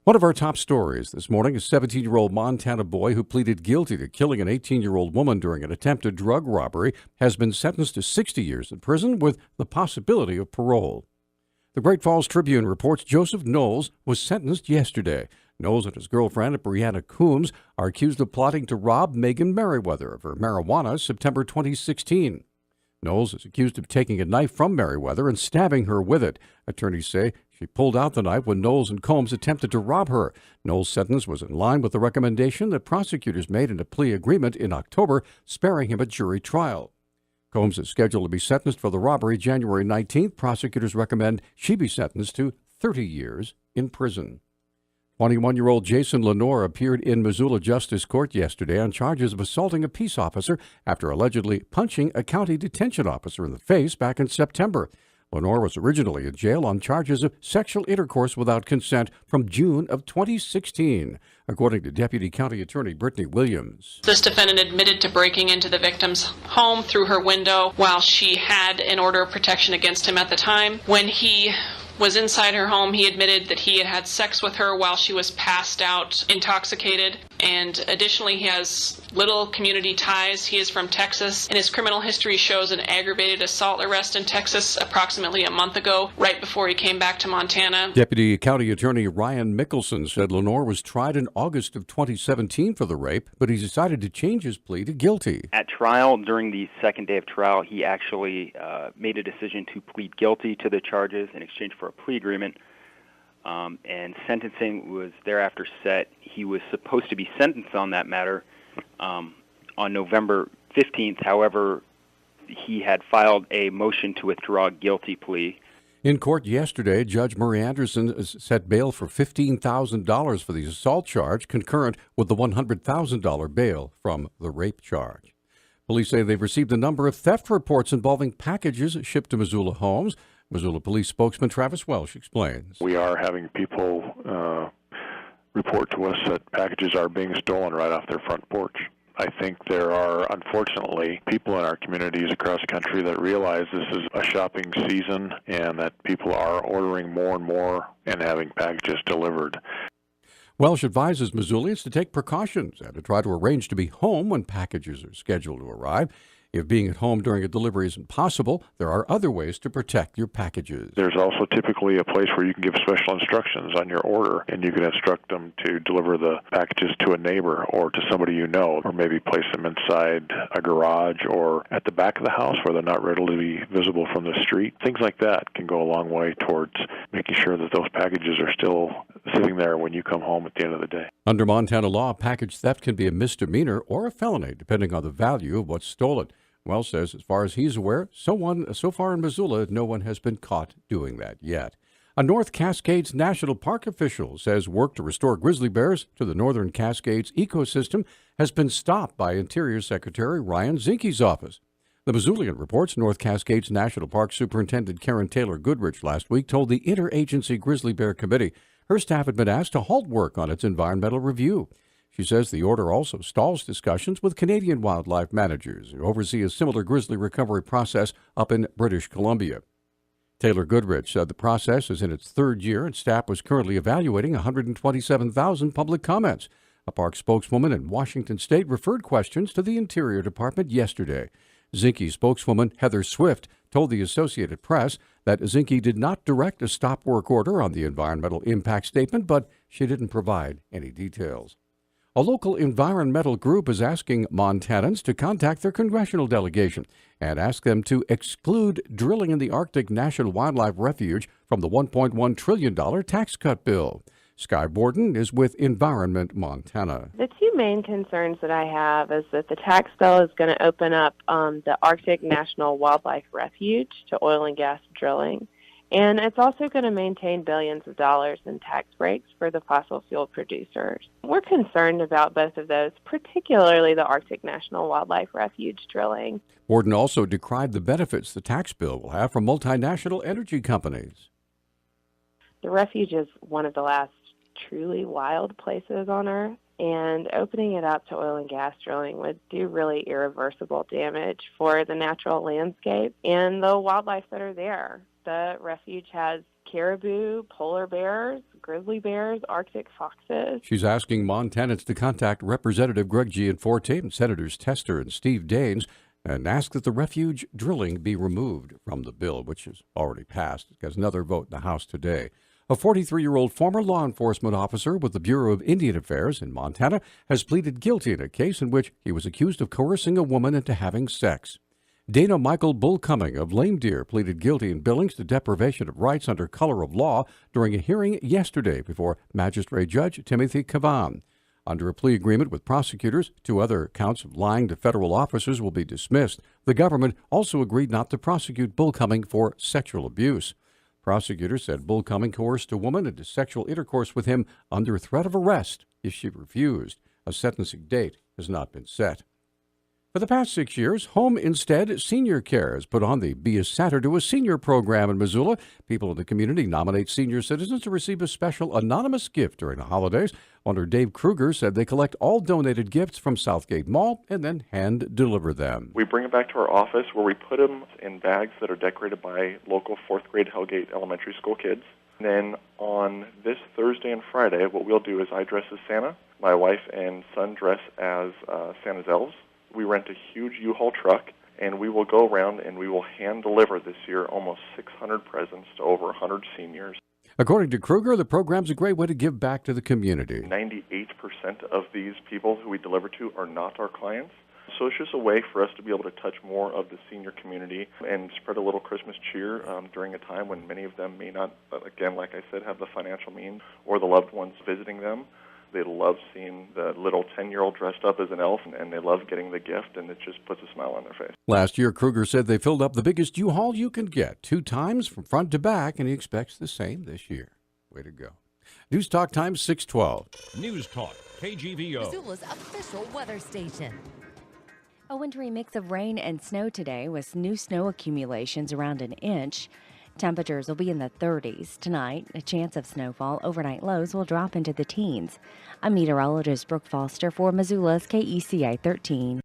One of our top stories this morning, a 17-year-old Montana boy who pleaded guilty to killing an 18-year-old woman during an attempted drug robbery has been sentenced to 60 years in prison with the possibility of parole. The Great Falls Tribune reports Joseph Knowles was sentenced yesterday. Knowles and his girlfriend, Brianna Coombs, are accused of plotting to rob Megan Merriweather of her marijuana September 2016. Knowles is accused of taking a knife from Merriweather and stabbing her with it. Attorneys say she pulled out the knife when Knowles and Combs attempted to rob her. Knowles' sentence was in line with the recommendation that prosecutors made in a plea agreement in October, sparing him a jury trial. Combs is scheduled to be sentenced for the robbery January 19th. Prosecutors recommend she be sentenced to 30 years in prison. 21-year-old Jason Lenore appeared in Missoula Justice Court yesterday on charges of assaulting a peace officer after allegedly punching a county detention officer in the face back in September. Lenore was originally in jail on charges of sexual intercourse without consent from June of 2016, according to Deputy County Attorney Brittany Williams. This defendant admitted to breaking into the victim's home through her window while she had an order of protection against him at the time. When he was inside her home, he admitted that he had had sex with her while she was passed out, intoxicated. And additionally, he has little community ties. He is from Texas, and his criminal history shows an aggravated assault arrest in Texas approximately a month ago, right before he came back to Montana. Deputy County Attorney Ryan Mickelson said Lenore was tried in August of 2017 for the rape, but he decided to change his plea to guilty. At trial, during the second day of trial, he actually made a decision to plead guilty to the charges in exchange for a plea agreement. And sentencing was thereafter set. He was supposed to be sentenced on that matter on November 15th. However, he had filed a motion to withdraw a guilty plea. In court yesterday, Judge Murray Anderson set bail for $15,000 for the assault charge, concurrent with the $100,000 bail from the rape charge. Police say they've received a number of theft reports involving packages shipped to Missoula homes. Missoula Police spokesman Travis Welsh explains. We are having people report to us that packages are being stolen right off their front porch. I think there are, unfortunately, people in our communities across the country that realize this is a shopping season and that people are ordering more and more and having packages delivered. Welsh advises Missoulians to take precautions and to try to arrange to be home when packages are scheduled to arrive. If being at home during a delivery isn't possible, there are other ways to protect your packages. There's also typically a place where you can give special instructions on your order, and you can instruct them to deliver the packages to a neighbor or to somebody you know, or maybe place them inside a garage or at the back of the house where they're not readily visible from the street. Things like that can go a long way towards making sure that those packages are still sitting there when you come home at the end of the day. Under Montana law, package theft can be a misdemeanor or a felony, depending on the value of what's stolen. Wells says, as far as he's aware, so far in Missoula, no one has been caught doing that yet. A North Cascades National Park official says work to restore grizzly bears to the Northern Cascades ecosystem has been stopped by Interior Secretary Ryan Zinke's office. The Missoulian reports North Cascades National Park Superintendent Karen Taylor Goodrich last week told the Interagency Grizzly Bear Committee her staff had been asked to halt work on its environmental review. She says the order also stalls discussions with Canadian wildlife managers who oversee a similar grizzly recovery process up in British Columbia. Taylor Goodrich said the process is in its third year and staff was currently evaluating 127,000 public comments. A park spokeswoman in Washington State referred questions to the Interior Department yesterday. Zinke spokeswoman Heather Swift told the Associated Press that Zinke did not direct a stop work order on the environmental impact statement, but she didn't provide any details. A local environmental group is asking Montanans to contact their congressional delegation and ask them to exclude drilling in the Arctic National Wildlife Refuge from the $1.1 trillion tax cut bill. Sky Borden is with Environment Montana. The two main concerns that I have is that the tax bill is going to open up the Arctic National Wildlife Refuge to oil and gas drilling. And it's also going to maintain billions of dollars in tax breaks for the fossil fuel producers. We're concerned about both of those, particularly the Arctic National Wildlife Refuge drilling. Borden also decried the benefits the tax bill will have for multinational energy companies. The refuge is one of the last truly wild places on Earth, and opening it up to oil and gas drilling would do really irreversible damage for the natural landscape and the wildlife that are there. The refuge has caribou, polar bears, grizzly bears, Arctic foxes. She's asking Montanans to contact Representative Greg Gianforte and Senators Tester and Steve Daines and ask that the refuge drilling be removed from the bill, which has already passed. It has another vote in the House today. A 43-year-old former law enforcement officer with the Bureau of Indian Affairs in Montana has pleaded guilty in a case in which he was accused of coercing a woman into having sex. Dana Michael Bull Cumming of Lame Deer pleaded guilty in Billings to deprivation of rights under color of law during a hearing yesterday before Magistrate Judge Timothy Cavan. Under a plea agreement with prosecutors, 2 other counts of lying to federal officers will be dismissed. The government also agreed not to prosecute Bull Cumming for sexual abuse. Prosecutors said Bull Cumming coerced a woman into sexual intercourse with him under threat of arrest if she refused. A sentencing date has not been set. For the past 6 years, Home Instead Senior Care has put on the Be a Satter to a Senior program in Missoula. People in the community nominate senior citizens to receive a special anonymous gift during the holidays. Owner Dave Kruger said they collect all donated gifts from Southgate Mall and then hand deliver them. We bring them back to our office where we put them in bags that are decorated by local 4th grade Hellgate Elementary School kids. And then on this Thursday and Friday, what we'll do is I dress as Santa. My wife and son dress as Santa's elves. We rent a huge U-Haul truck, and we will go around and we will hand deliver this year almost 600 presents to over 100 seniors. According to Kruger, the program's a great way to give back to the community. 98% of these people who we deliver to are not our clients. So it's just a way for us to be able to touch more of the senior community and spread a little Christmas cheer during a time when many of them may not, again, like I said, have the financial means or the loved ones visiting them. They love seeing the little 10-year-old dressed up as an elf, and they love getting the gift, and it just puts a smile on their face. Last year, Kruger said they filled up the biggest U-Haul you can get 2 times from front to back, and he expects the same this year. Way to go. News Talk Times 612. News Talk, KGVO. Missoula's official weather station. A wintry mix of rain and snow today with new snow accumulations around an inch. Temperatures will be in the 30s. Tonight, a chance of snowfall. Overnight lows will drop into the teens. I'm meteorologist Brooke Foster for Missoula's KECI 13.